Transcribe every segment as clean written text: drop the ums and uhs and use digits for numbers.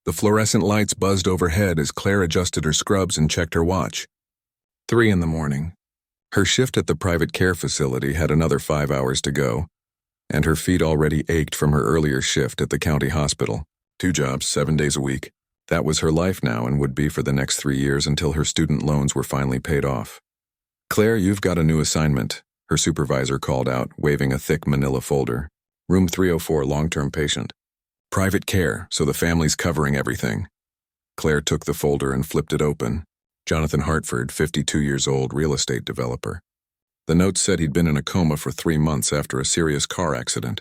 The fluorescent lights buzzed overhead as Claire adjusted her scrubs and checked her watch. 3 in the morning. Her shift at the private care facility had another 5 hours to go, and her feet already ached from her earlier shift at the county hospital. 2 jobs, 7 days a week. That was her life now and would be for the next 3 years until her student loans were finally paid off. "Claire, you've got a new assignment," her supervisor called out, waving a thick manila folder. "Room 304, long-term patient. Private care, so the family's covering everything." Claire took the folder and flipped it open. Jonathan Hartford, 52 years old, real estate developer. The note said he'd been in a coma for 3 months after a serious car accident.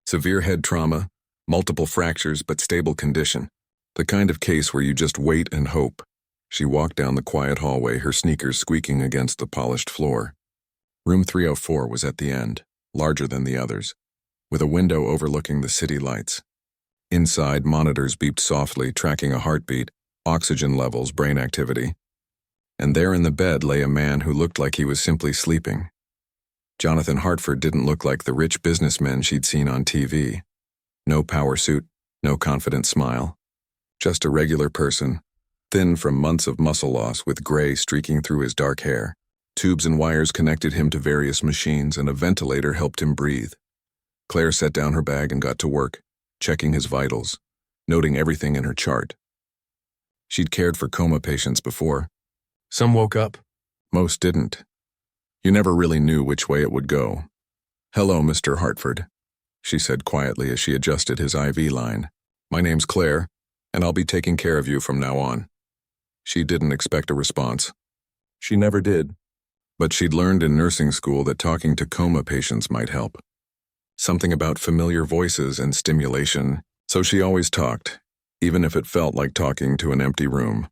Severe head trauma, multiple fractures, but stable condition. The kind of case where you just wait and hope. She walked down the quiet hallway, her sneakers squeaking against the polished floor. Room 304 was at the end, larger than the others, with a window overlooking the city lights. Inside, monitors beeped softly, tracking a heartbeat, oxygen levels, brain activity. And there in the bed lay a man who looked like he was simply sleeping. Jonathan Hartford didn't look like the rich businessmen she'd seen on TV. No power suit, no confident smile. Just a regular person, thin from months of muscle loss with gray streaking through his dark hair. Tubes and wires connected him to various machines, and a ventilator helped him breathe. Claire set down her bag and got to work, checking his vitals, noting everything in her chart. She'd cared for coma patients before. Some woke up. Most didn't. You never really knew which way it would go. "Hello, Mr. Hartford," she said quietly as she adjusted his IV line. "My name's Claire, and I'll be taking care of you from now on." She didn't expect a response. She never did. But she'd learned in nursing school that talking to coma patients might help. Something about familiar voices and stimulation, so she always talked, even if it felt like talking to an empty room.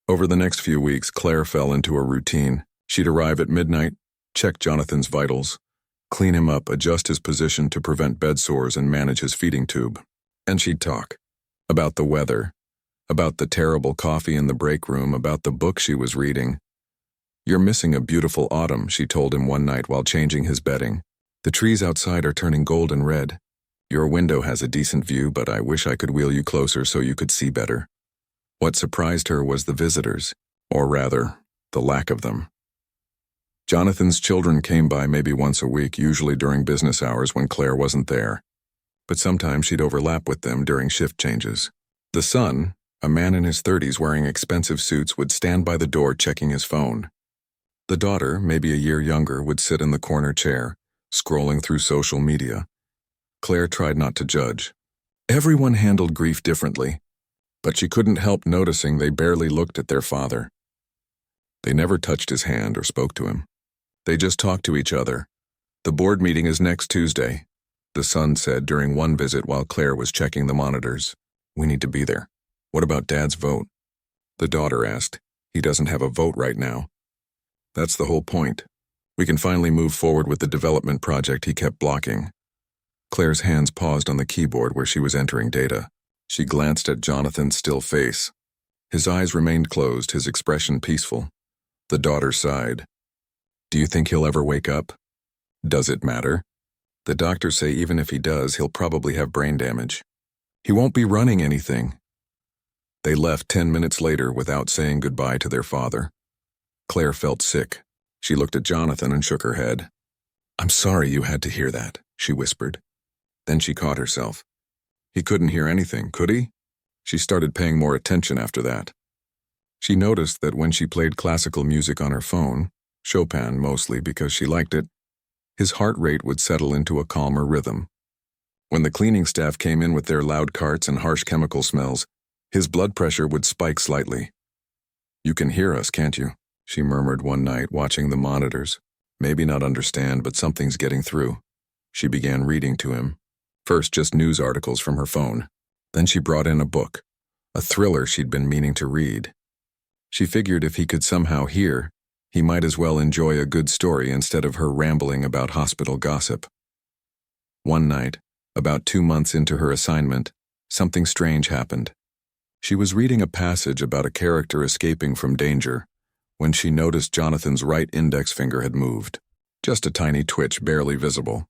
Over the next few weeks, Claire fell into a routine. She'd arrive at midnight, check Jonathan's vitals, clean him up, adjust his position to prevent bed sores, and manage his feeding tube. And she'd talk. About the weather, about the terrible coffee in the break room, about the book she was reading. "You're missing a beautiful autumn," she told him one night while changing his bedding. "The trees outside are turning gold and red. Your window has a decent view, but I wish I could wheel you closer so you could see better." What surprised her was the visitors, or rather, the lack of them. Jonathan's children came by maybe once a week, usually during business hours when Claire wasn't there. But sometimes she'd overlap with them during shift changes. The son, a man in his 30s wearing expensive suits, would stand by the door checking his phone. The daughter, maybe a year younger, would sit in the corner chair, scrolling through social media. Claire tried not to judge. Everyone handled grief differently, but she couldn't help noticing they barely looked at their father. They never touched his hand or spoke to him. They just talked to each other. "The board meeting is next Tuesday," the son said during one visit while Claire was checking the monitors. "We need to be there." "What about Dad's vote?" the daughter asked. "He doesn't have a vote right now." "That's the whole point. We can finally move forward with the development project he kept blocking." Claire's hands paused on the keyboard where she was entering data. She glanced at Jonathan's still face. His eyes remained closed, his expression peaceful. The daughter sighed. "Do you think he'll ever wake up?" "Does it matter? The doctors say even if he does, he'll probably have brain damage. He won't be running anything." They left 10 minutes later without saying goodbye to their father. Claire felt sick. She looked at Jonathan and shook her head. "I'm sorry you had to hear that," she whispered. Then she caught herself. He couldn't hear anything, could he? She started paying more attention after that. She noticed that when she played classical music on her phone, Chopin mostly because she liked it, his heart rate would settle into a calmer rhythm. When the cleaning staff came in with their loud carts and harsh chemical smells, his blood pressure would spike slightly. "You can hear us, can't you?" she murmured one night, watching the monitors. "Maybe not understand, but something's getting through." She began reading to him. First just news articles from her phone. Then she brought in a book, a thriller she'd been meaning to read. She figured if he could somehow hear, he might as well enjoy a good story instead of her rambling about hospital gossip. One night, about 2 months into her assignment, something strange happened. She was reading a passage about a character escaping from danger when she noticed Jonathan's right index finger had moved. Just a tiny twitch, barely visible.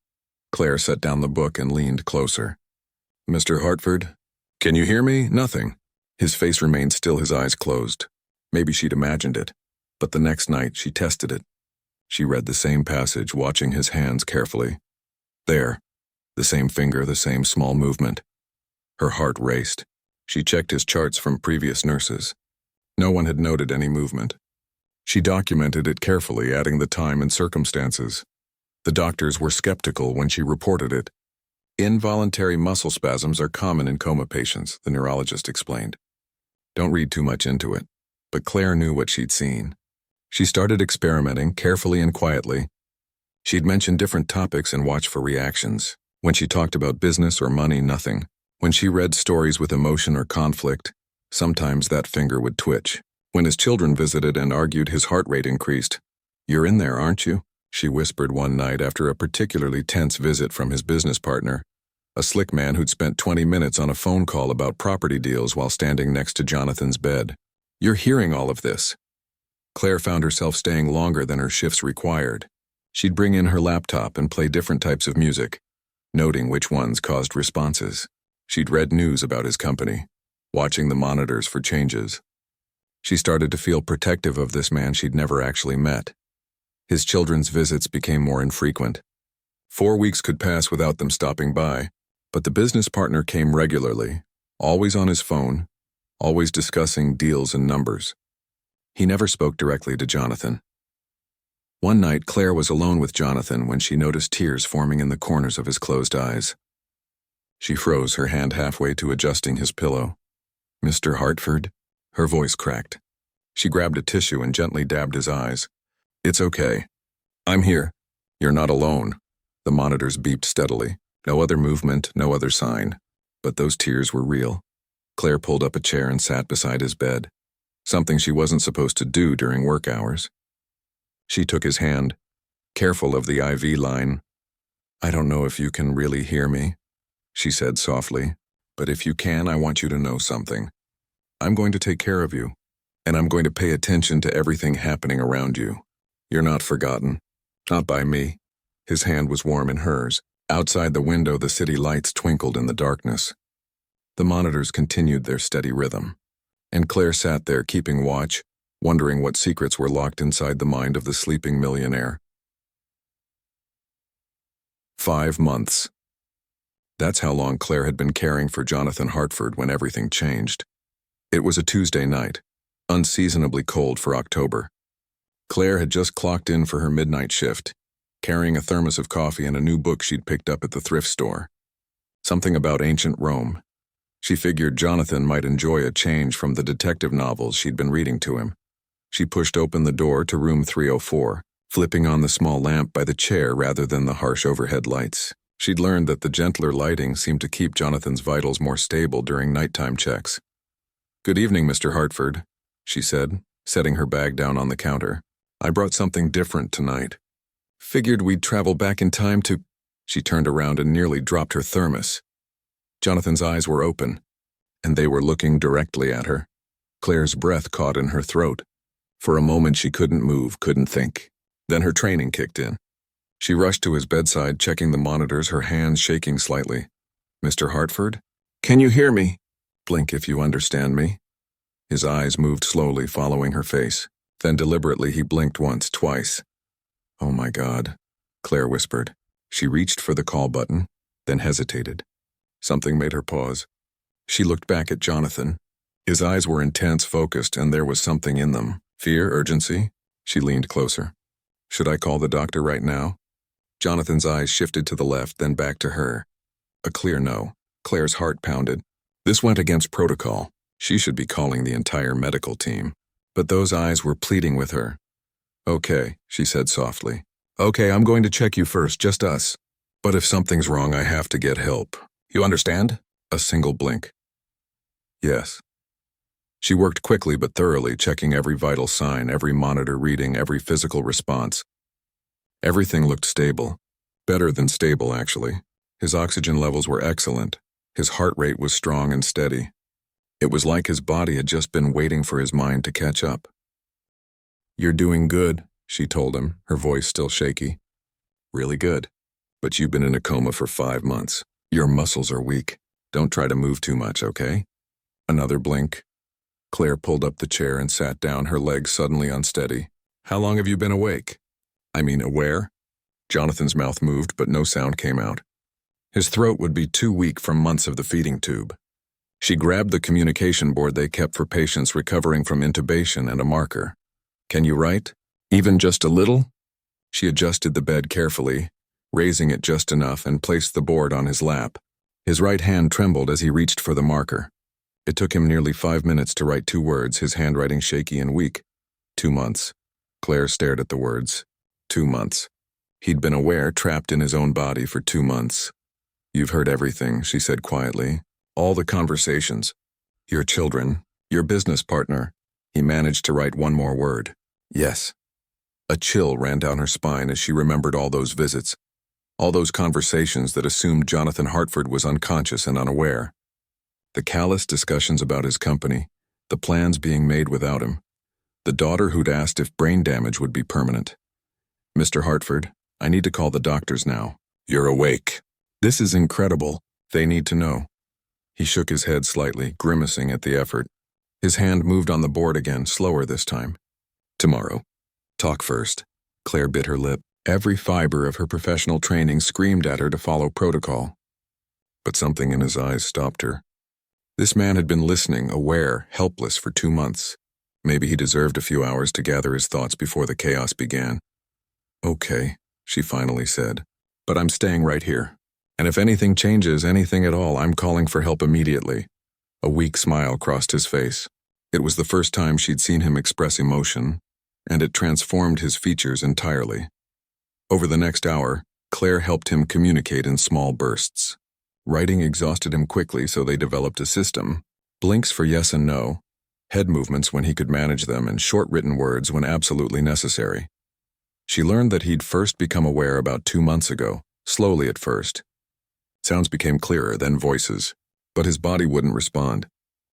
Claire set down the book and leaned closer. "Mr. Hartford, Can you hear me? Nothing. His face remained still, his eyes closed. Maybe she'd imagined it, but the next night she tested it. She read the same passage, watching his hands carefully. There. The same finger, the same small movement. Her heart raced. She checked his charts from previous nurses. No one had noted any movement. She documented it carefully, adding the time and circumstances. The doctors were skeptical when she reported it. Involuntary muscle spasms are common in coma patients, the neurologist explained. Don't read too much into it. But Claire knew what she'd seen. She started experimenting carefully and quietly. She'd mention different topics and watch for reactions. When she talked about business or money, nothing. When she read stories with emotion or conflict, sometimes that finger would twitch. When his children visited and argued, his heart rate increased. "You're in there, aren't you?" she whispered one night after a particularly tense visit from his business partner, a slick man who'd spent 20 minutes on a phone call about property deals while standing next to Jonathan's bed. "You're hearing all of this." Claire found herself staying longer than her shifts required. She'd bring in her laptop and play different types of music, noting which ones caused responses. She'd read news about his company, watching the monitors for changes. She started to feel protective of this man she'd never actually met. His children's visits became more infrequent. 4 weeks could pass without them stopping by, but the business partner came regularly, always on his phone, always discussing deals and numbers. He never spoke directly to Jonathan. One night, Claire was alone with Jonathan when she noticed tears forming in the corners of his closed eyes. She froze, her hand halfway to adjusting his pillow. "Mr. Hartford?" Her voice cracked. She grabbed a tissue and gently dabbed his eyes. "It's okay. I'm here. You're not alone." The monitors beeped steadily. No other movement, no other sign. But those tears were real. Claire pulled up a chair and sat beside his bed, something she wasn't supposed to do during work hours. She took his hand, careful of the IV line. "I don't know if you can really hear me," she said softly, "but if you can, I want you to know something. I'm going to take care of you, and I'm going to pay attention to everything happening around you. You're not forgotten. Not by me." His hand was warm in hers. Outside the window, the city lights twinkled in the darkness. The monitors continued their steady rhythm, and Claire sat there keeping watch, wondering what secrets were locked inside the mind of the sleeping millionaire. 5 months. That's how long Claire had been caring for Jonathan Hartford when everything changed. It was a Tuesday night, unseasonably cold for October. Claire had just clocked in for her midnight shift, carrying a thermos of coffee and a new book she'd picked up at the thrift store. Something about ancient Rome. She figured Jonathan might enjoy a change from the detective novels she'd been reading to him. She pushed open the door to room 304, flipping on the small lamp by the chair rather than the harsh overhead lights. She'd learned that the gentler lighting seemed to keep Jonathan's vitals more stable during nighttime checks. "Good evening, Mr. Hartford," she said, setting her bag down on the counter. "I brought something different tonight. Figured we'd travel back in time to—" She turned around and nearly dropped her thermos. Jonathan's eyes were open, and they were looking directly at her. Claire's breath caught in her throat. For a moment she couldn't move, couldn't think. Then her training kicked in. She rushed to his bedside, checking the monitors, her hands shaking slightly. "Mr. Hartford? Can you hear me? Blink if you understand me." His eyes moved slowly, following her face. Then deliberately he blinked once, twice. "Oh my God," Claire whispered. She reached for the call button, then hesitated. Something made her pause. She looked back at Jonathan. His eyes were intense, focused, and there was something in them. Fear, urgency. She leaned closer. "Should I call the doctor right now?" Jonathan's eyes shifted to the left, then back to her. A clear no. Claire's heart pounded. This went against protocol. She should be calling the entire medical team. But those eyes were pleading with her. "Okay," she said softly. "Okay, I'm going to check you first, just us. But if something's wrong, I have to get help. You understand?" A single blink. "Yes." She worked quickly but thoroughly, checking every vital sign, every monitor reading, every physical response. Everything looked stable. Better than stable, actually. His oxygen levels were excellent. His heart rate was strong and steady. It was like his body had just been waiting for his mind to catch up. "You're doing good," she told him, her voice still shaky. "Really good. But you've been in a coma for 5 months. Your muscles are weak." Don't try to move too much, okay? Another blink. Claire pulled up the chair and sat down, her legs suddenly unsteady. How long have you been awake? I mean, aware? Jonathan's mouth moved, but no sound came out. His throat would be too weak from months of the feeding tube. She grabbed the communication board they kept for patients recovering from intubation and a marker. Can you write? Even just a little? She adjusted the bed carefully, raising it just enough, and placed the board on his lap. His right hand trembled as he reached for the marker. It took him nearly 5 minutes to write 2 words, his handwriting shaky and weak. 2 months. Claire stared at the words. 2 months. He'd been aware, trapped in his own body for 2 months. You've heard everything, she said quietly. All the conversations. Your children. Your business partner. He managed to write one more word. Yes. A chill ran down her spine as she remembered all those visits. All those conversations that assumed Jonathan Hartford was unconscious and unaware. The callous discussions about his company, the plans being made without him, the daughter who'd asked if brain damage would be permanent. Mr. Hartford, I need to call the doctors now. You're awake. This is incredible. They need to know. He shook his head slightly, grimacing at the effort. His hand moved on the board again, slower this time. Tomorrow. Talk first. Claire bit her lip. Every fiber of her professional training screamed at her to follow protocol. But something in his eyes stopped her. This man had been listening, aware, helpless for 2 months. Maybe he deserved a few hours to gather his thoughts before the chaos began. Okay, she finally said. But I'm staying right here. And if anything changes, anything at all, I'm calling for help immediately. A weak smile crossed his face. It was the first time she'd seen him express emotion, and it transformed his features entirely. Over the next hour, Claire helped him communicate in small bursts. Writing exhausted him quickly, so they developed a system. Blinks for yes and no, head movements when he could manage them, and short written words when absolutely necessary. She learned that he'd first become aware about 2 months ago, slowly at first. Sounds became clearer, then voices. But his body wouldn't respond.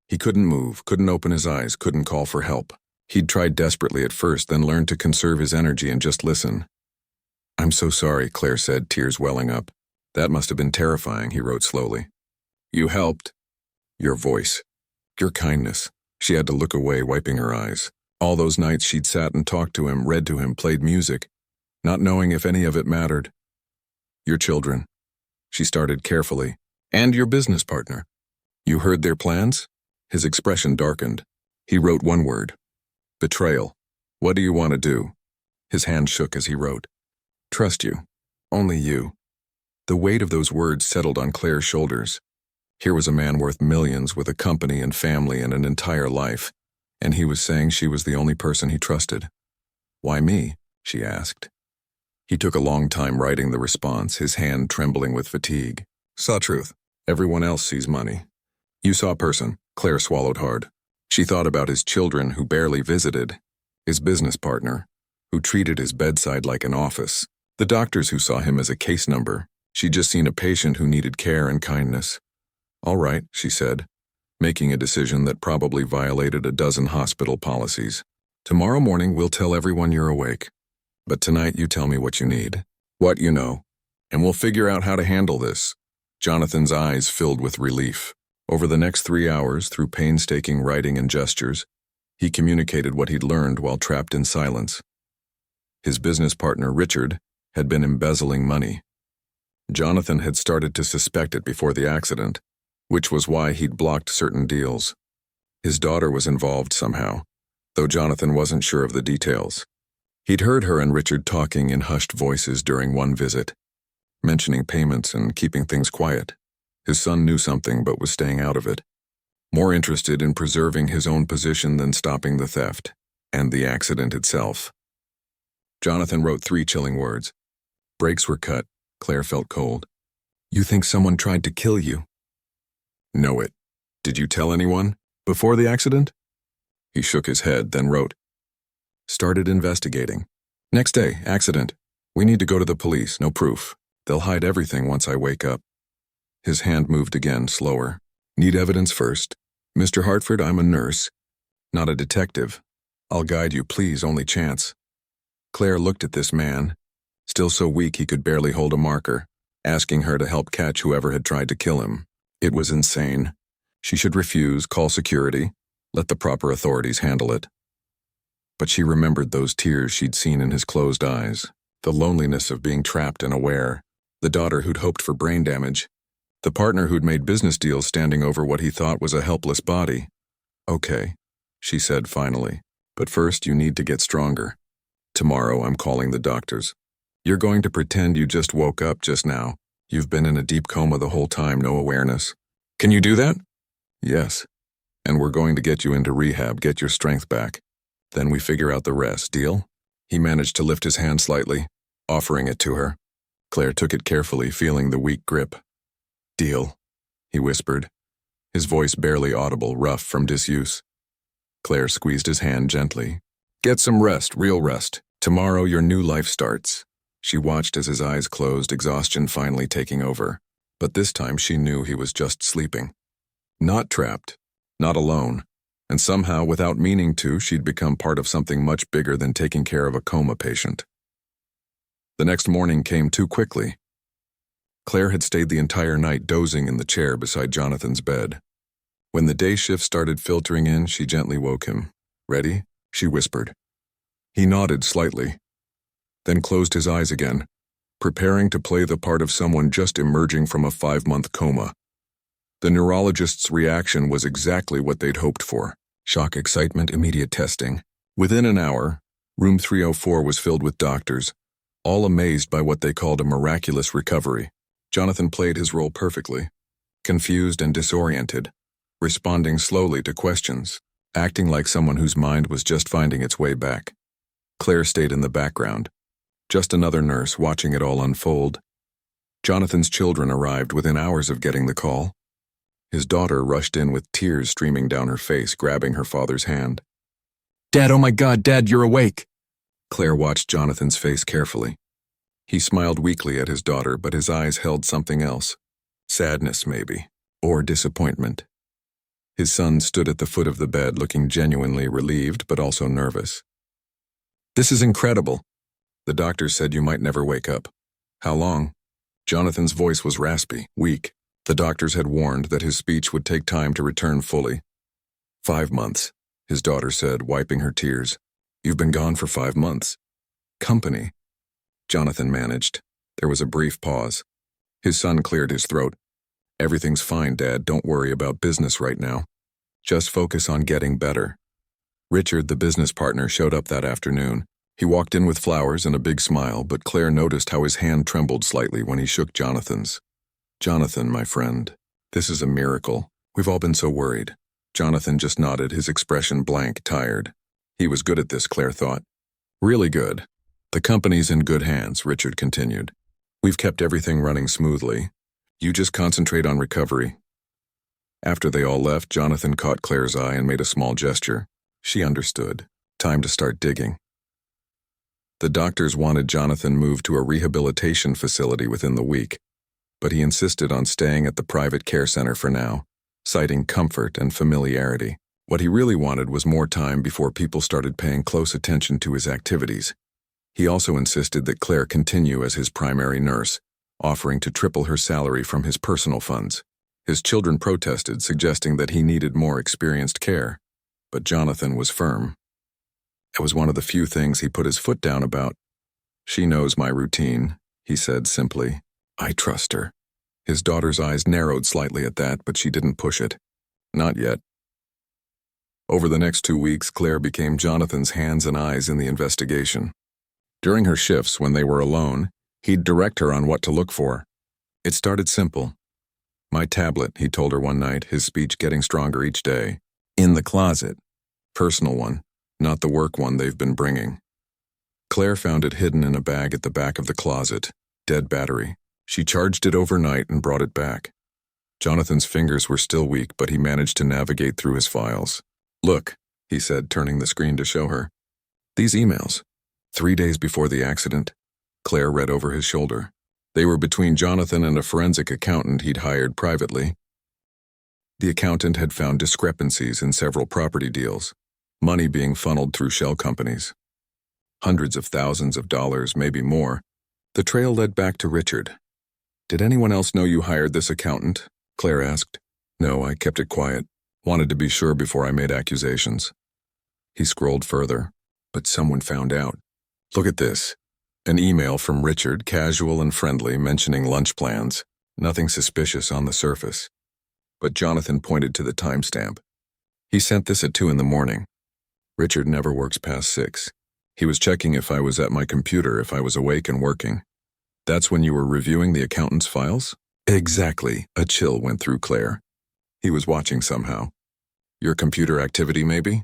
He couldn't move, couldn't open his eyes, couldn't call for help. He'd tried desperately at first, then learned to conserve his energy and just listen. I'm so sorry, Claire said, tears welling up. That must have been terrifying, he wrote slowly. You helped. Your voice. Your kindness. She had to look away, wiping her eyes. All those nights she'd sat and talked to him, read to him, played music, not knowing if any of it mattered. Your children. She started carefully. And your business partner. You heard their plans? His expression darkened. He wrote one word. Betrayal. What do you want to do? His hand shook as he wrote. Trust you. Only you. The weight of those words settled on Claire's shoulders. Here was a man worth millions with a company and family and an entire life, and he was saying she was the only person he trusted. Why me? She asked. He took a long time writing the response, his hand trembling with fatigue. Saw truth. Everyone else sees money. You saw person. Claire swallowed hard. She thought about his children who barely visited, his business partner, who treated his bedside like an office, the doctors who saw him as a case number. She'd just seen a patient who needed care and kindness. All right, she said, making a decision that probably violated a dozen hospital policies. Tomorrow morning we'll tell everyone you're awake. But tonight you tell me what you need, what you know, and we'll figure out how to handle this. Jonathan's eyes filled with relief. Over the next 3 hours, through painstaking writing and gestures, he communicated what he'd learned while trapped in silence. His business partner, Richard, had been embezzling money. Jonathan had started to suspect it before the accident, which was why he'd blocked certain deals. His daughter was involved somehow, though Jonathan wasn't sure of the details. He'd heard her and Richard talking in hushed voices during one visit, mentioning payments and keeping things quiet. His son knew something but was staying out of it, more interested in preserving his own position than stopping the theft and the accident itself. Jonathan wrote 3 chilling words. Brakes were cut. Claire felt cold. You think someone tried to kill you? Know it. Did you tell anyone? Before the accident? He shook his head, then wrote. Started investigating. Next day, accident. We need to go to the police, no proof. They'll hide everything once I wake up. His hand moved again, slower. Need evidence first. Mr. Hartford, I'm a nurse, not a detective. I'll guide you, please, only chance. Claire looked at this man, still so weak he could barely hold a marker, asking her to help catch whoever had tried to kill him. It was insane. She should refuse, call security, let the proper authorities handle it. But she remembered those tears she'd seen in his closed eyes, the loneliness of being trapped and aware, the daughter who'd hoped for brain damage, the partner who'd made business deals standing over what he thought was a helpless body. "Okay," she said finally, "but first you need to get stronger. Tomorrow I'm calling the doctors. You're going to pretend you just woke up just now. You've been in a deep coma the whole time, no awareness. Can you do that?" "Yes. And we're going to get you into rehab, get your strength back. Then we figure out the rest, deal?" He managed to lift his hand slightly, offering it to her. Claire took it carefully, feeling the weak grip. "Deal," he whispered, his voice barely audible, rough from disuse. Claire squeezed his hand gently. "Get some rest, real rest. Tomorrow your new life starts." She watched as his eyes closed, exhaustion finally taking over. But this time she knew he was just sleeping. Not trapped, not alone. And somehow, without meaning to, she'd become part of something much bigger than taking care of a coma patient. The next morning came too quickly. Claire had stayed the entire night dozing in the chair beside Jonathan's bed. When the day shift started filtering in, she gently woke him. "Ready?" she whispered. He nodded slightly, then closed his eyes again, preparing to play the part of someone just emerging from a 5-month coma. The neurologist's reaction was exactly what they'd hoped for. Shock, excitement, immediate testing. Within an hour, room 304 was filled with doctors, all amazed by what they called a miraculous recovery. Jonathan played his role perfectly, confused and disoriented, responding slowly to questions, acting like someone whose mind was just finding its way back. Claire stayed in the background, just another nurse watching it all unfold. Jonathan's children arrived within hours of getting the call. His daughter rushed in with tears streaming down her face, grabbing her father's hand. "Dad, oh my God, Dad, you're awake!" Claire watched Jonathan's face carefully. He smiled weakly at his daughter, but his eyes held something else. Sadness, maybe, or disappointment. His son stood at the foot of the bed, looking genuinely relieved, but also nervous. "This is incredible. The doctor said you might never wake up. How long?" Jonathan's voice was raspy, weak. The doctors had warned that his speech would take time to return fully. 5 months, his daughter said, wiping her tears. "You've been gone for 5 months. Company." Jonathan managed. There was a brief pause. His son cleared his throat. "Everything's fine, Dad. Don't worry about business right now. Just focus on getting better." Richard, the business partner, showed up that afternoon. He walked in with flowers and a big smile, but Claire noticed how his hand trembled slightly when he shook Jonathan's. "Jonathan, my friend, this is a miracle. We've all been so worried." Jonathan just nodded, his expression blank, tired. He was good at this, Claire thought. "Really good. The company's in good hands," Richard continued. "We've kept everything running smoothly. You just concentrate on recovery." After they all left, Jonathan caught Claire's eye and made a small gesture. She understood. Time to start digging. The doctors wanted Jonathan moved to a rehabilitation facility within the week, but he insisted on staying at the private care center for now, citing comfort and familiarity. What he really wanted was more time before people started paying close attention to his activities. He also insisted that Claire continue as his primary nurse, offering to triple her salary from his personal funds. His children protested, suggesting that he needed more experienced care, but Jonathan was firm. It was one of the few things he put his foot down about. "She knows my routine," he said simply. "I trust her." His daughter's eyes narrowed slightly at that, but she didn't push it. Not yet. Over the next 2 weeks, Claire became Jonathan's hands and eyes in the investigation. During her shifts, when they were alone, he'd direct her on what to look for. It started simple. "My tablet," he told her one night, his speech getting stronger each day. "In the closet. Personal one, not the work one they've been bringing." Claire found it hidden in a bag at the back of the closet. Dead battery. She charged it overnight and brought it back. Jonathan's fingers were still weak, but he managed to navigate through his files. "Look," he said, turning the screen to show her. "These emails. 3 days before the accident." Claire read over his shoulder. They were between Jonathan and a forensic accountant he'd hired privately. The accountant had found discrepancies in several property deals, money being funneled through shell companies. Hundreds of thousands of dollars, maybe more. The trail led back to Richard. "Did anyone else know you hired this accountant?" Claire asked. No, I kept it quiet. Wanted to be sure before I made accusations. He scrolled further, but someone found out. Look at this. An email from Richard, casual and friendly, mentioning lunch plans. Nothing suspicious on the surface. But Jonathan pointed to the timestamp. He sent this at 2 a.m. Richard never works past 6. He was checking if I was at my computer, if I was awake and working. That's when you were reviewing the accountant's files? Exactly. A chill went through Claire. He was watching somehow. Your computer activity, maybe?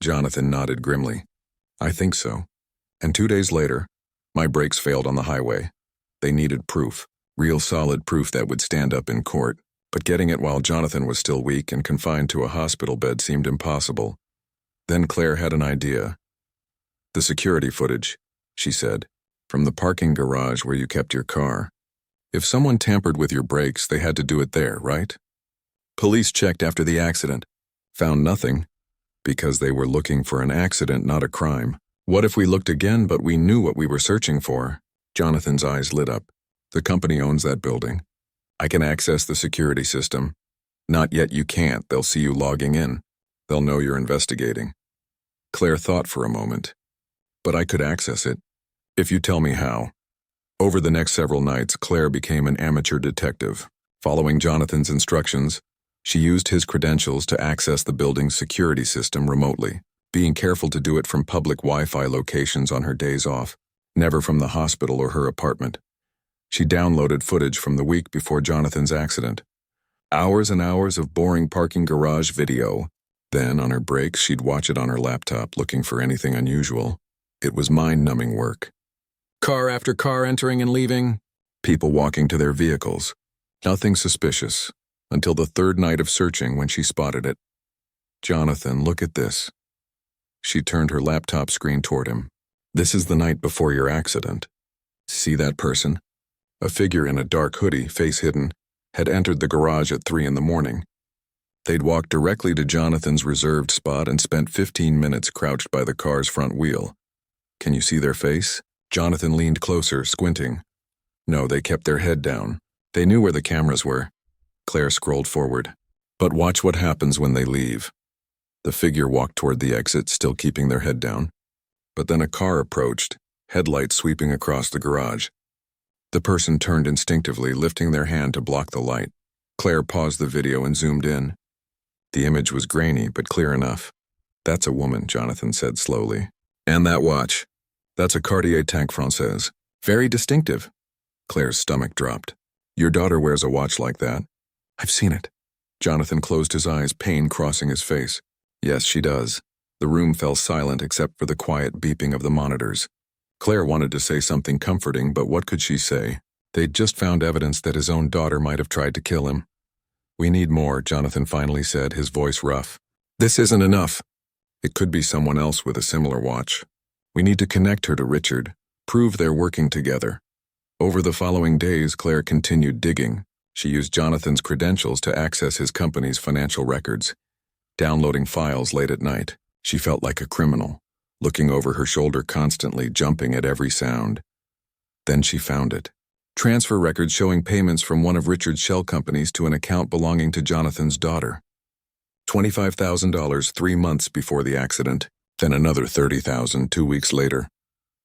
Jonathan nodded grimly. I think so. And 2 days later, my brakes failed on the highway. They needed proof, real solid proof that would stand up in court. But getting it while Jonathan was still weak and confined to a hospital bed seemed impossible. Then Claire had an idea. The security footage, she said, from the parking garage where you kept your car. If someone tampered with your brakes, they had to do it there, right? Police checked after the accident. Found nothing. Because they were looking for an accident, not a crime. What if we looked again, but we knew what we were searching for? Jonathan's eyes lit up. The company owns that building. I can access the security system. Not yet, you can't. They'll see you logging in. They'll know you're investigating. Claire thought for a moment. But I could access it. If you tell me how. Over the next several nights, Claire became an amateur detective. Following Jonathan's instructions, she used his credentials to access the building's security system remotely, being careful to do it from public Wi-Fi locations on her days off, never from the hospital or her apartment. She downloaded footage from the week before Jonathan's accident. Hours and hours of boring parking garage video. Then, on her breaks, she'd watch it on her laptop, looking for anything unusual. It was mind-numbing work. Car after car entering and leaving. People walking to their vehicles. Nothing suspicious. Until the third night of searching when she spotted it. Jonathan, look at this. She turned her laptop screen toward him. This is the night before your accident. See that person? A figure in a dark hoodie, face hidden, had entered the garage at 3 a.m. They'd walked directly to Jonathan's reserved spot and spent 15 minutes crouched by the car's front wheel. Can you see their face? Jonathan leaned closer, squinting. No, they kept their head down. They knew where the cameras were. Claire scrolled forward. But watch what happens when they leave. The figure walked toward the exit, still keeping their head down. But then a car approached, headlights sweeping across the garage. The person turned instinctively, lifting their hand to block the light. Claire paused the video and zoomed in. The image was grainy, but clear enough. That's a woman, Jonathan said slowly. And that watch. That's a Cartier Tank Française. Very distinctive. Claire's stomach dropped. Your daughter wears a watch like that. I've seen it. Jonathan closed his eyes, pain crossing his face. Yes, she does. The room fell silent except for the quiet beeping of the monitors. Claire wanted to say something comforting, but what could she say? They'd just found evidence that his own daughter might have tried to kill him. We need more, Jonathan finally said, his voice rough. This isn't enough. It could be someone else with a similar watch. We need to connect her to Richard, prove they're working together. Over the following days, Claire continued digging. She used Jonathan's credentials to access his company's financial records. Downloading files late at night, she felt like a criminal, looking over her shoulder constantly, jumping at every sound. Then she found it. Transfer records showing payments from one of Richard's shell companies to an account belonging to Jonathan's daughter. $25,000 3 months before the accident, then another $30,000 2 weeks later.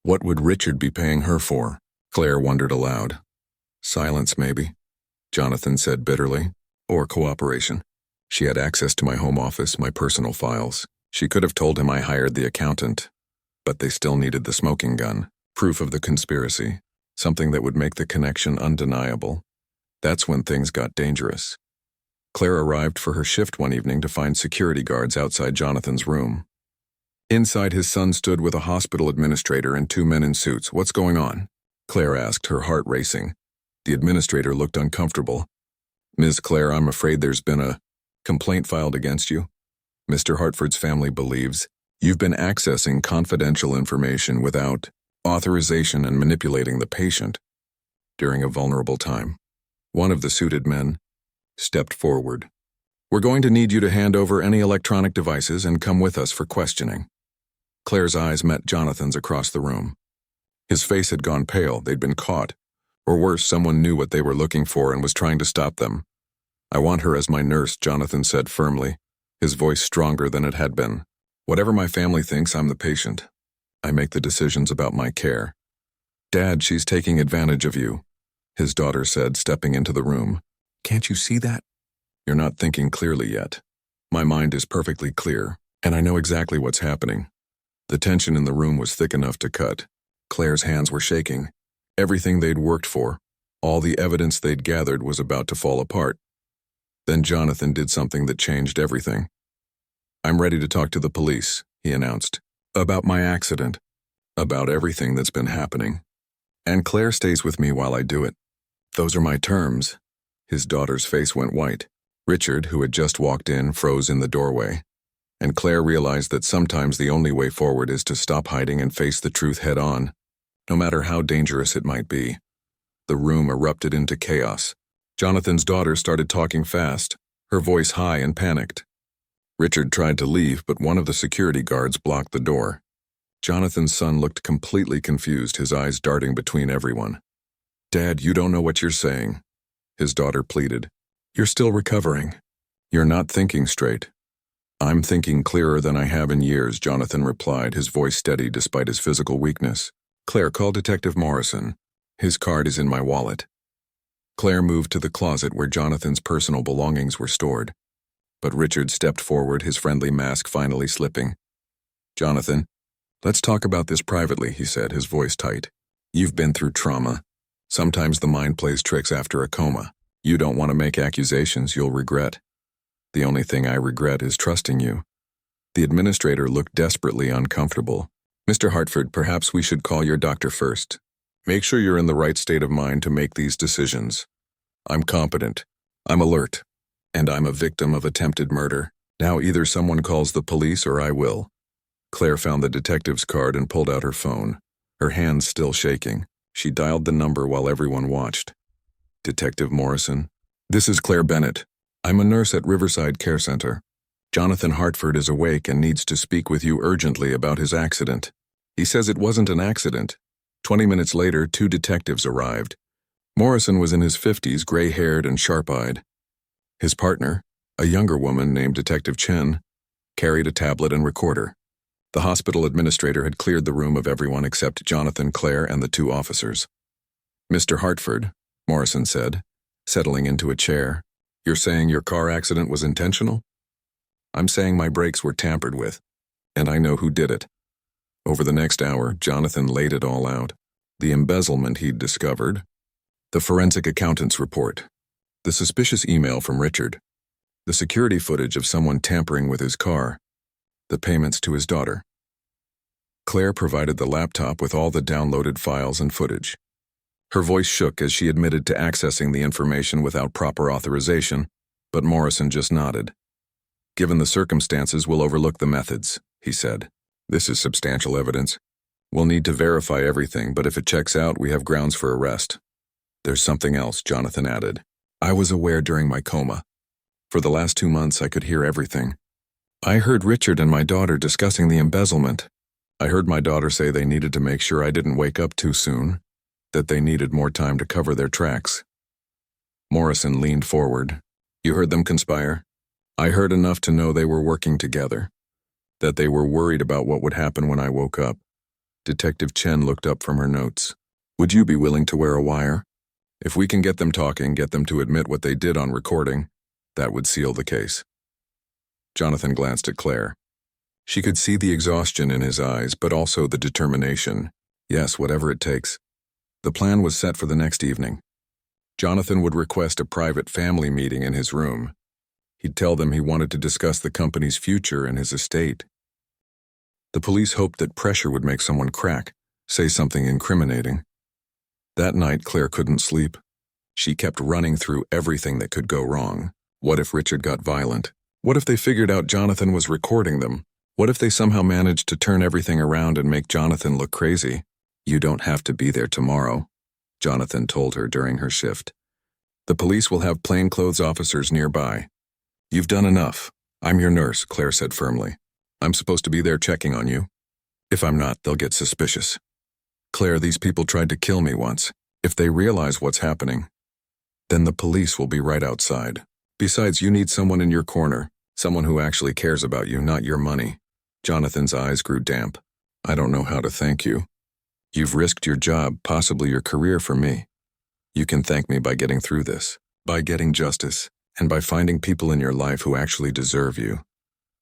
What would Richard be paying her for? Claire wondered aloud. Silence, maybe, Jonathan said bitterly. Or cooperation. She had access to my home office, my personal files. She could have told him I hired the accountant. But they still needed the smoking gun, proof of the conspiracy, something that would make the connection undeniable. That's when things got dangerous. Claire arrived for her shift one evening to find security guards outside Jonathan's room. Inside, his son stood with a hospital administrator and 2 men in suits. What's going on? Claire asked, her heart racing. The administrator looked uncomfortable. Ms. Claire, I'm afraid there's been a complaint filed against you. Mr. Hartford's family believes you've been accessing confidential information without authorization and manipulating the patient during a vulnerable time. One of the suited men stepped forward. We're going to need you to hand over any electronic devices and come with us for questioning. Claire's eyes met Jonathan's across the room. His face had gone pale. They'd been caught. Or worse, someone knew what they were looking for and was trying to stop them. I want her as my nurse, Jonathan said firmly, his voice stronger than it had been. Whatever my family thinks, I'm the patient. I make the decisions about my care. Dad, she's taking advantage of you, his daughter said, stepping into the room. Can't you see that? You're not thinking clearly yet. My mind is perfectly clear, and I know exactly what's happening. The tension in the room was thick enough to cut. Claire's hands were shaking. Everything they'd worked for, all the evidence they'd gathered, was about to fall apart. Then Jonathan did something that changed everything. I'm ready to talk to the police, he announced. About my accident. About everything that's been happening. And Claire stays with me while I do it. Those are my terms. His daughter's face went white. Richard, who had just walked in, froze in the doorway. And Claire realized that sometimes the only way forward is to stop hiding and face the truth head on, no matter how dangerous it might be. The room erupted into chaos. Jonathan's daughter started talking fast, her voice high and panicked. Richard tried to leave, but one of the security guards blocked the door. Jonathan's son looked completely confused, his eyes darting between everyone. Dad, you don't know what you're saying, his daughter pleaded. You're still recovering. You're not thinking straight. I'm thinking clearer than I have in years, Jonathan replied, his voice steady despite his physical weakness. Claire, call Detective Morrison. His card is in my wallet. Claire moved to the closet where Jonathan's personal belongings were stored. But Richard stepped forward, his friendly mask finally slipping. Jonathan, let's talk about this privately, he said, his voice tight. You've been through trauma. Sometimes the mind plays tricks after a coma. You don't want to make accusations you'll regret. The only thing I regret is trusting you. The administrator looked desperately uncomfortable. Mr. Hartford, perhaps we should call your doctor first. Make sure you're in the right state of mind to make these decisions. I'm competent. I'm alert. And I'm a victim of attempted murder. Now either someone calls the police or I will. Claire found the detective's card and pulled out her phone, her hands still shaking. She dialed the number while everyone watched. Detective Morrison. This is Claire Bennett. I'm a nurse at Riverside Care Center. Jonathan Hartford is awake and needs to speak with you urgently about his accident. He says it wasn't an accident. 20 minutes later, 2 detectives arrived. Morrison was in his 50s, gray-haired and sharp-eyed. His partner, a younger woman named Detective Chen, carried a tablet and recorder. The hospital administrator had cleared the room of everyone except Jonathan, Claire, and the 2 officers. Mr. Hartford, Morrison said, settling into a chair. You're saying your car accident was intentional? I'm saying my brakes were tampered with, and I know who did it. Over the next hour, Jonathan laid it all out. The embezzlement he'd discovered, the forensic accountant's report, the suspicious email from Richard, the security footage of someone tampering with his car, the payments to his daughter. Claire provided the laptop with all the downloaded files and footage. Her voice shook as she admitted to accessing the information without proper authorization, but Morrison just nodded. Given the circumstances, we'll overlook the methods, he said. This is substantial evidence. We'll need to verify everything, but if it checks out, we have grounds for arrest. There's something else, Jonathan added. I was aware during my coma. For the last 2 months, I could hear everything. I heard Richard and my daughter discussing the embezzlement. I heard my daughter say they needed to make sure I didn't wake up too soon, that they needed more time to cover their tracks. Morrison leaned forward. You heard them conspire? I heard enough to know they were working together, that they were worried about what would happen when I woke up. Detective Chen looked up from her notes. Would you be willing to wear a wire? If we can get them talking, get them to admit what they did on recording, that would seal the case. Jonathan glanced at Claire. She could see the exhaustion in his eyes, but also the determination. Yes, whatever it takes. The plan was set for the next evening. Jonathan would request a private family meeting in his room. He'd tell them he wanted to discuss the company's future and his estate. The police hoped that pressure would make someone crack, say something incriminating. That night, Claire couldn't sleep. She kept running through everything that could go wrong. What if Richard got violent? What if they figured out Jonathan was recording them? What if they somehow managed to turn everything around and make Jonathan look crazy? You don't have to be there tomorrow, Jonathan told her during her shift. The police will have plainclothes officers nearby. You've done enough. I'm your nurse, Claire said firmly. I'm supposed to be there checking on you. If I'm not, they'll get suspicious. Claire, these people tried to kill me once. If they realize what's happening, then the police will be right outside. Besides, you need someone in your corner, someone who actually cares about you, not your money. Jonathan's eyes grew damp. I don't know how to thank you. You've risked your job, possibly your career for me. You can thank me by getting through this, by getting justice, and by finding people in your life who actually deserve you.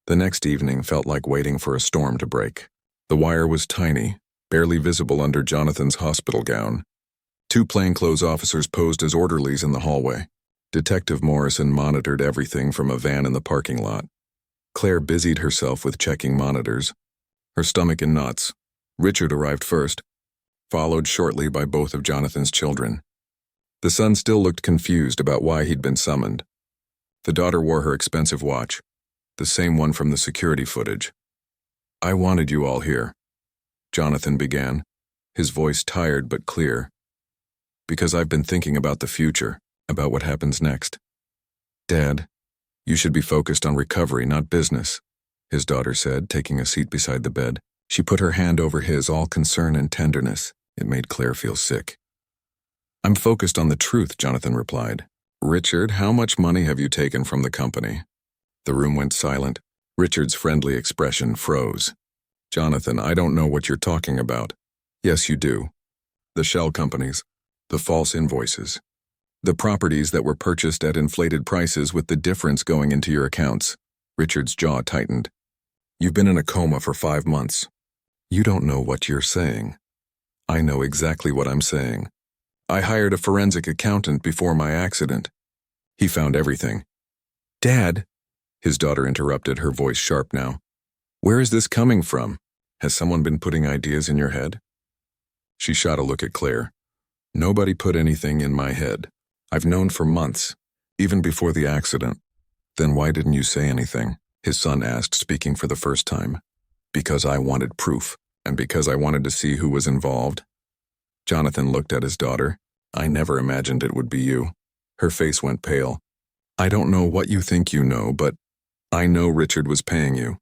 The next evening felt like waiting for a storm to break. The wire was tiny, barely visible under Jonathan's hospital gown. 2 plainclothes officers posed as orderlies in the hallway. Detective Morrison monitored everything from a van in the parking lot. Claire busied herself with checking monitors, her stomach in knots. Richard arrived first, followed shortly by both of Jonathan's children. The son still looked confused about why he'd been summoned. The daughter wore her expensive watch, the same one from the security footage. I wanted you all here, Jonathan began, his voice tired but clear. Because I've been thinking about the future, about what happens next. Dad, you should be focused on recovery, not business, his daughter said, taking a seat beside the bed. She put her hand over his, all concern and tenderness. It made Claire feel sick. I'm focused on the truth, Jonathan replied. Richard, how much money have you taken from the company? The room went silent. Richard's friendly expression froze. Jonathan, I don't know what you're talking about. Yes, you do. The shell companies, the false invoices, the properties that were purchased at inflated prices with the difference going into your accounts. Richard's jaw tightened. You've been in a coma for 5 months. You don't know what you're saying. I know exactly what I'm saying. I hired a forensic accountant before my accident. He found everything. Dad, his daughter interrupted, her voice sharp now. Where is this coming from? Has someone been putting ideas in your head? She shot a look at Claire. Nobody put anything in my head. I've known for months, even before the accident. Then why didn't you say anything? His son asked, speaking for the first time. Because I wanted proof, and because I wanted to see who was involved. Jonathan looked at his daughter. I never imagined it would be you. Her face went pale. I don't know what you think you know, but I know Richard was paying you.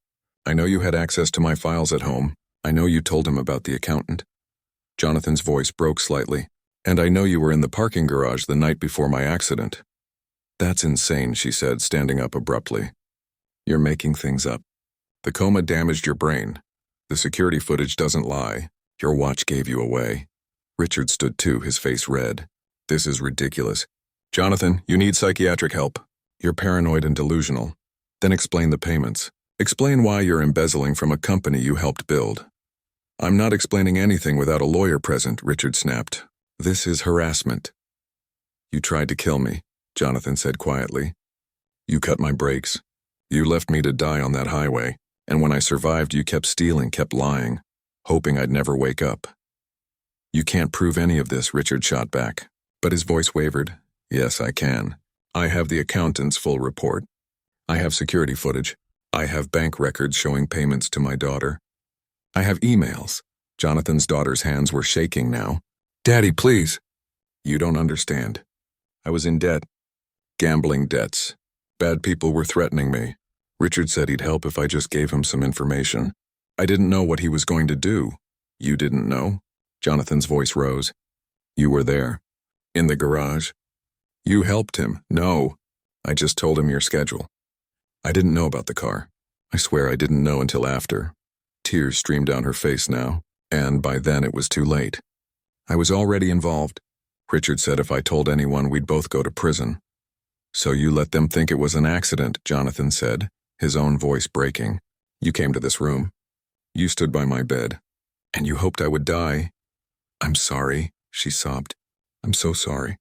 I know you had access to my files at home. I know you told him about the accountant. Jonathan's voice broke slightly. And I know you were in the parking garage the night before my accident. That's insane, she said, standing up abruptly. You're making things up. The coma damaged your brain. The security footage doesn't lie. Your watch gave you away. Richard stood too, his face red. This is ridiculous. Jonathan, you need psychiatric help. You're paranoid and delusional. Then explain the payments. Explain why you're embezzling from a company you helped build. I'm not explaining anything without a lawyer present, Richard snapped. This is harassment. You tried to kill me, Jonathan said quietly. You cut my brakes. You left me to die on that highway, and when I survived, you kept stealing, kept lying, hoping I'd never wake up. You can't prove any of this, Richard shot back, but his voice wavered. Yes, I can. I have the accountant's full report. I have security footage. I have bank records showing payments to my daughter. I have emails. Jonathan's daughter's hands were shaking now. Daddy, please. You don't understand. I was in debt. Gambling debts. Bad people were threatening me. Richard said he'd help if I just gave him some information. I didn't know what he was going to do. You didn't know? Jonathan's voice rose. You were there. In the garage. You helped him. No. I just told him your schedule. I didn't know about the car. I swear I didn't know until after. Tears streamed down her face now, and by then it was too late. I was already involved. Richard said if I told anyone, we'd both go to prison. So you let them think it was an accident, Jonathan said, his own voice breaking. You came to this room. You stood by my bed. And you hoped I would die. I'm sorry, she sobbed. I'm so sorry.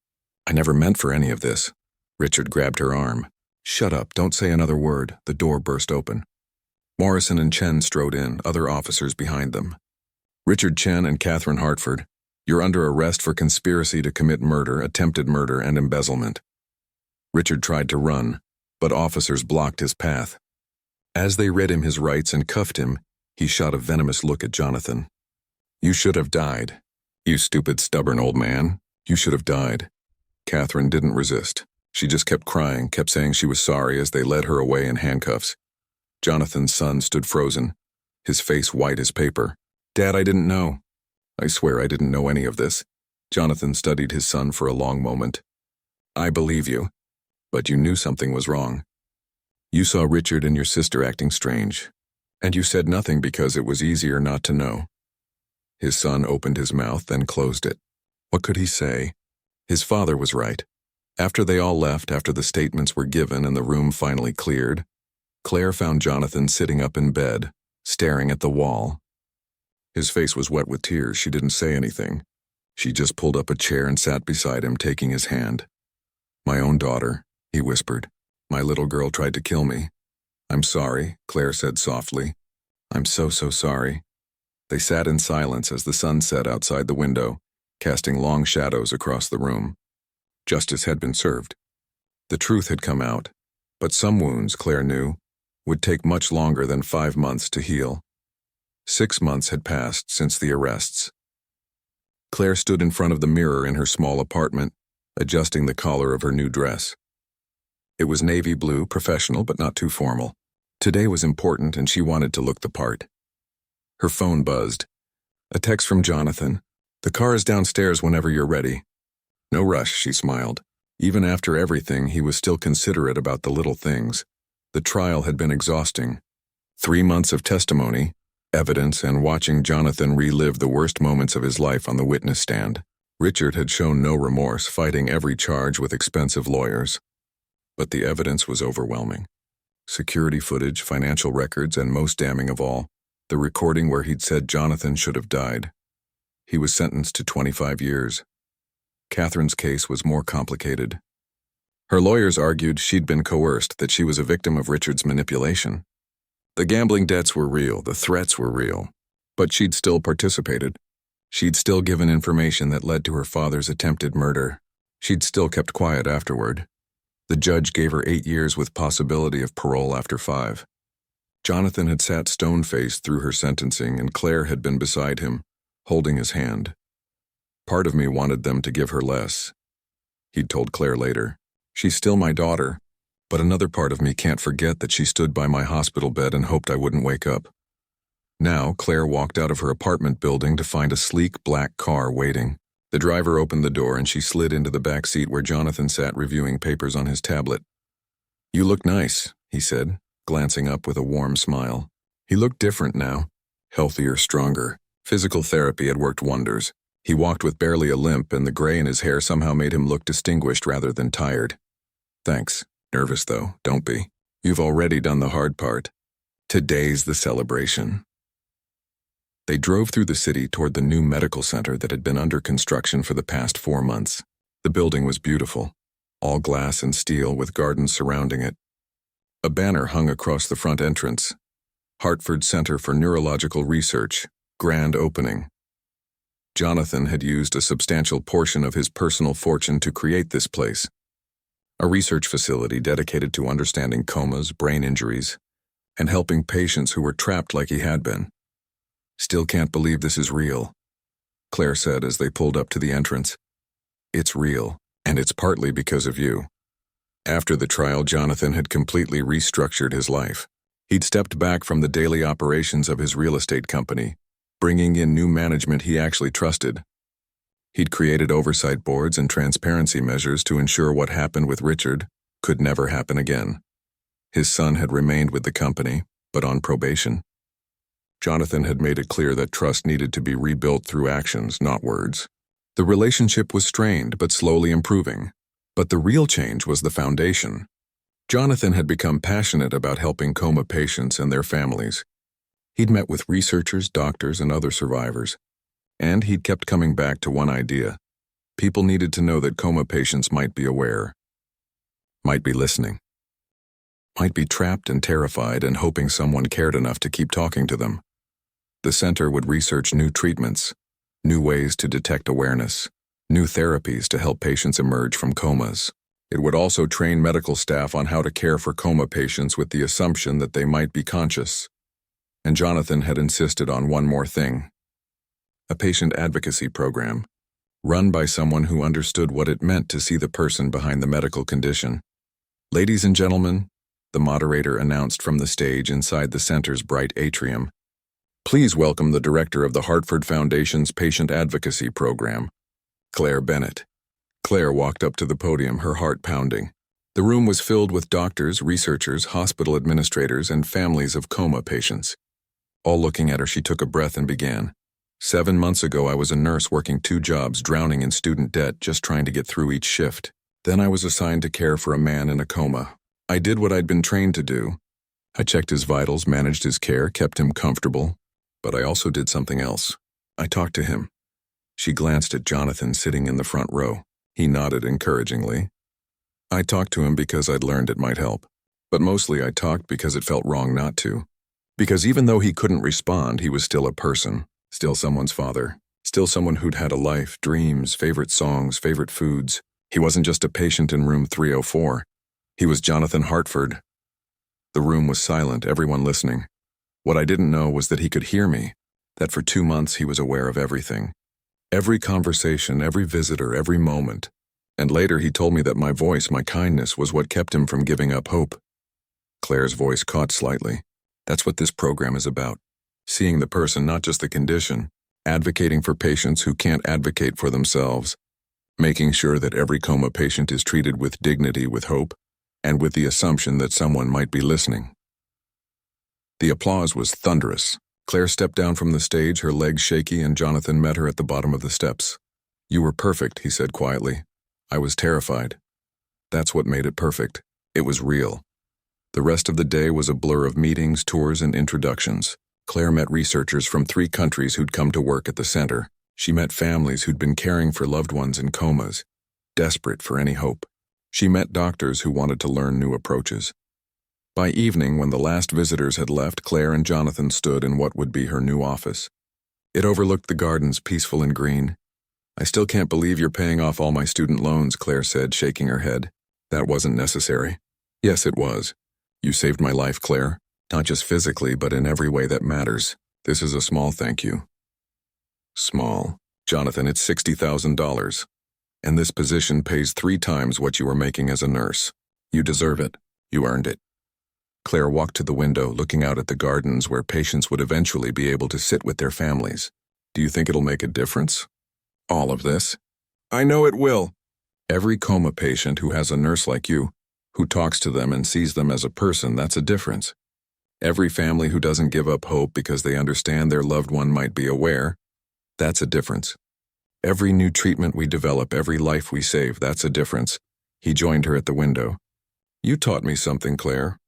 I never meant for any of this. Richard grabbed her arm. Shut up, don't say another word. The door burst open. Morrison and Chen strode in, other officers behind them. Richard Chen and Catherine Hartford. You're under arrest for conspiracy to commit murder, attempted murder, and embezzlement. Richard tried to run, but officers blocked his path. As they read him his rights and cuffed him, he shot a venomous look at Jonathan. You should have died. You stupid, stubborn old man. You should have died. Catherine didn't resist. She just kept crying, kept saying she was sorry as they led her away in handcuffs. Jonathan's son stood frozen, his face white as paper. Dad, I didn't know. I swear I didn't know any of this. Jonathan studied his son for a long moment. I believe you. But you knew something was wrong. You saw Richard and your sister acting strange, and you said nothing because it was easier not to know. His son opened his mouth, then closed it. What could he say? His father was right. After they all left, after the statements were given and the room finally cleared, Claire found Jonathan sitting up in bed, staring at the wall. His face was wet with tears. She didn't say anything. She just pulled up a chair and sat beside him, taking his hand. "My own daughter," he whispered. "My little girl tried to kill me." "I'm sorry," Claire said softly. "I'm so sorry." They sat in silence as the sun set outside the window, casting long shadows across the room. Justice had been served. The truth had come out, but some wounds, Claire knew, would take much longer than 5 months to heal. 6 months had passed since the arrests. Claire stood in front of the mirror in her small apartment, adjusting the collar of her new dress. It was navy blue, professional but not too formal. Today was important and she wanted to look the part. Her phone buzzed. A text from Jonathan. "The car is downstairs whenever you're ready." No rush, she smiled. Even after everything, he was still considerate about the little things. The trial had been exhausting. 3 months of testimony, evidence, and watching Jonathan relive the worst moments of his life on the witness stand. Richard had shown no remorse, fighting every charge with expensive lawyers. But the evidence was overwhelming. Security footage, financial records, and most damning of all, the recording where he'd said Jonathan should have died. He was sentenced to 25 years. Catherine's case was more complicated. Her lawyers argued she'd been coerced, that she was a victim of Richard's manipulation. The gambling debts were real, the threats were real, but she'd still participated. She'd still given information that led to her father's attempted murder. She'd still kept quiet afterward. The judge gave her 8 years with possibility of parole after 5. Jonathan had sat stone-faced through her sentencing, and Claire had been beside him, holding his hand. Part of me wanted them to give her less. He'd told Claire later. "She's still my daughter, but another part of me can't forget that she stood by my hospital bed and hoped I wouldn't wake up." Now, Claire walked out of her apartment building to find a sleek black car waiting. The driver opened the door and she slid into the back seat where Jonathan sat reviewing papers on his tablet. "You look nice," he said, glancing up with a warm smile. He looked different now, healthier, stronger. Physical therapy had worked wonders. He walked with barely a limp, and the gray in his hair somehow made him look distinguished rather than tired. "Thanks. Nervous, though. Don't be. You've already done the hard part. Today's the celebration." They drove through the city toward the new medical center that had been under construction for the past 4 months. The building was beautiful, all glass and steel with gardens surrounding it. A banner hung across the front entrance. Hartford Center for Neurological Research, grand opening. Jonathan had used a substantial portion of his personal fortune to create this place. A research facility dedicated to understanding comas, brain injuries, and helping patients who were trapped like he had been. "Still can't believe this is real," Claire said as they pulled up to the entrance. "It's real, and it's partly because of you." After the trial, Jonathan had completely restructured his life. He'd stepped back from the daily operations of his real estate company, bringing in new management he actually trusted. He'd created oversight boards and transparency measures to ensure what happened with Richard could never happen again. His son had remained with the company, but on probation. Jonathan had made it clear that trust needed to be rebuilt through actions, not words. The relationship was strained, but slowly improving. But the real change was the foundation. Jonathan had become passionate about helping coma patients and their families. He'd met with researchers, doctors, and other survivors. And he'd kept coming back to one idea. People needed to know that coma patients might be aware, might be listening, might be trapped and terrified and hoping someone cared enough to keep talking to them. The center would research new treatments, new ways to detect awareness, new therapies to help patients emerge from comas. It would also train medical staff on how to care for coma patients with the assumption that they might be conscious. And Jonathan had insisted on one more thing: a patient advocacy program, run by someone who understood what it meant to see the person behind the medical condition. "Ladies and gentlemen," the moderator announced from the stage inside the center's bright atrium, "please welcome the director of the Hartford Foundation's Patient Advocacy Program, Claire Bennett." Claire walked up to the podium, her heart pounding. The room was filled with doctors, researchers, hospital administrators, and families of coma patients. All looking at her, she took a breath and began. 7 months ago, I was a nurse working 2 jobs, drowning in student debt, just trying to get through each shift. Then I was assigned to care for a man in a coma. I did what I'd been trained to do. I checked his vitals, managed his care, kept him comfortable. But I also did something else. I talked to him. She glanced at Jonathan sitting in the front row. He nodded encouragingly. I talked to him because I'd learned it might help. But mostly I talked because it felt wrong not to. Because even though he couldn't respond, he was still a person, still someone's father, still someone who'd had a life, dreams, favorite songs, favorite foods. He wasn't just a patient in room 304. He was Jonathan Hartford. The room was silent, everyone listening. What I didn't know was that he could hear me, that for 2 months he was aware of everything. Every conversation, every visitor, every moment. And later he told me that my voice, my kindness, was what kept him from giving up hope. Claire's voice caught slightly. That's what this program is about. Seeing the person, not just the condition. Advocating for patients who can't advocate for themselves. Making sure that every coma patient is treated with dignity, with hope, and with the assumption that someone might be listening. The applause was thunderous. Claire stepped down from the stage, her legs shaky, and Jonathan met her at the bottom of the steps. "You were perfect," he said quietly. "I was terrified." That's what made it perfect. It was real. The rest of the day was a blur of meetings, tours, and introductions. Claire met researchers from 3 countries who'd come to work at the center. She met families who'd been caring for loved ones in comas, desperate for any hope. She met doctors who wanted to learn new approaches. By evening, when the last visitors had left, Claire and Jonathan stood in what would be her new office. It overlooked the gardens, peaceful and green. "I still can't believe you're paying off all my student loans," Claire said, shaking her head. "That wasn't necessary." "Yes, it was. You saved my life, Claire. Not just physically, but in every way that matters. This is a small thank you." Small. Jonathan, it's $60,000. And this position pays 3 times what you were making as a nurse. You deserve it. You earned it. Claire walked to the window, looking out at the gardens where patients would eventually be able to sit with their families. "Do you think it'll make a difference? All of this?" "I know it will." Every coma patient who has a nurse like you, who talks to them and sees them as a person, that's a difference. Every family who doesn't give up hope because they understand their loved one might be aware, that's a difference. Every new treatment we develop, every life we save, that's a difference. He joined her at the window. "You taught me something, Claire.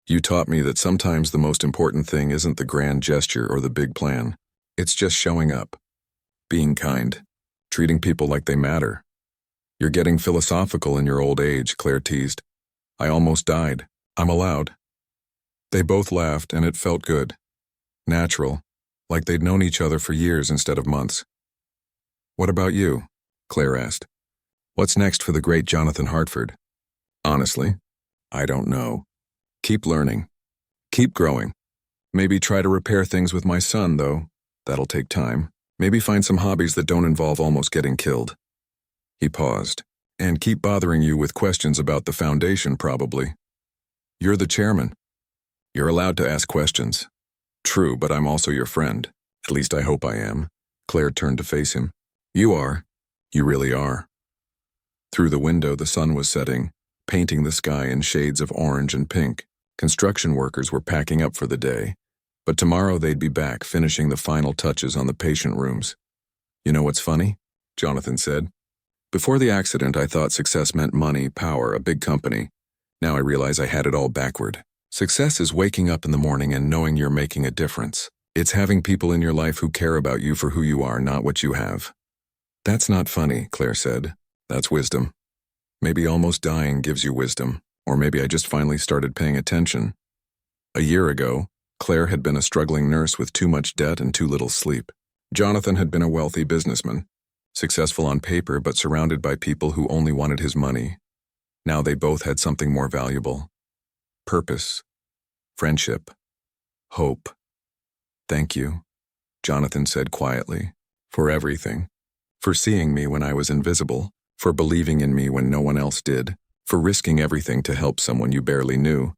You taught me that sometimes the most important thing isn't the grand gesture or the big plan. It's just showing up. Being kind. Treating people like they matter." "You're getting philosophical in your old age," Claire teased. "I almost died. I'm allowed." They both laughed, and it felt good. Natural, like they'd known each other for years instead of months. "What about you?" Claire asked. "What's next for the great Jonathan Hartford?" "Honestly, I don't know. Keep learning. Keep growing. Maybe try to repair things with my son, though. That'll take time. Maybe find some hobbies that don't involve almost getting killed." He paused. "And keep bothering you with questions about the foundation, probably. You're the chairman. You're allowed to ask questions." "True, but I'm also your friend. At least I hope I am." Claire turned to face him. "You are. You really are." Through the window, the sun was setting, painting the sky in shades of orange and pink. Construction workers were packing up for the day, but tomorrow they'd be back, finishing the final touches on the patient rooms. "You know what's funny?" Jonathan said. "Before the accident, I thought success meant money, power, a big company. Now I realize I had it all backward. Success is waking up in the morning and knowing you're making a difference. It's having people in your life who care about you for who you are, not what you have." "That's not funny," Claire said. "That's wisdom. Maybe almost dying gives you wisdom, or maybe I just finally started paying attention." A year ago, Claire had been a struggling nurse with too much debt and too little sleep. Jonathan had been a wealthy businessman, successful on paper but surrounded by people who only wanted his money. Now they both had something more valuable. Purpose, friendship, hope. "Thank you," Jonathan said quietly, "for everything. For seeing me when I was invisible, for believing in me when no one else did, for risking everything to help someone you barely knew.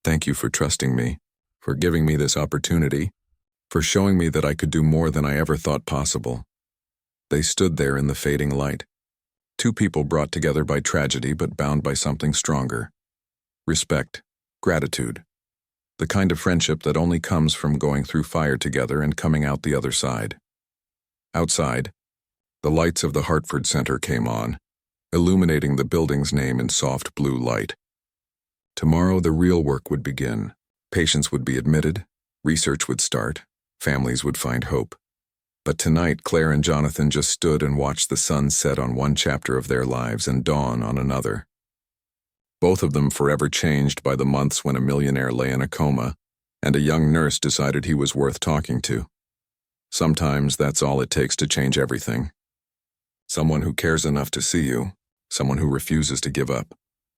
Thank you for trusting me, for giving me this opportunity, for showing me that I could do more than I ever thought possible." They stood there in the fading light. Two people brought together by tragedy but bound by something stronger. Respect, gratitude. The kind of friendship that only comes from going through fire together and coming out the other side. Outside, the lights of the Hartford Center came on, illuminating the building's name in soft blue light. Tomorrow the real work would begin. Patients would be admitted, research would start, families would find hope. But tonight, Claire and Jonathan just stood and watched the sun set on one chapter of their lives and dawn on another. Both of them forever changed by the months when a millionaire lay in a coma and a young nurse decided he was worth talking to. Sometimes that's all it takes to change everything. Someone who cares enough to see you, someone who refuses to give up,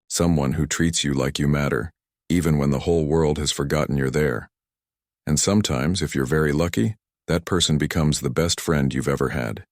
someone who treats you like you matter, even when the whole world has forgotten you're there. And sometimes, if you're very lucky, that person becomes the best friend you've ever had.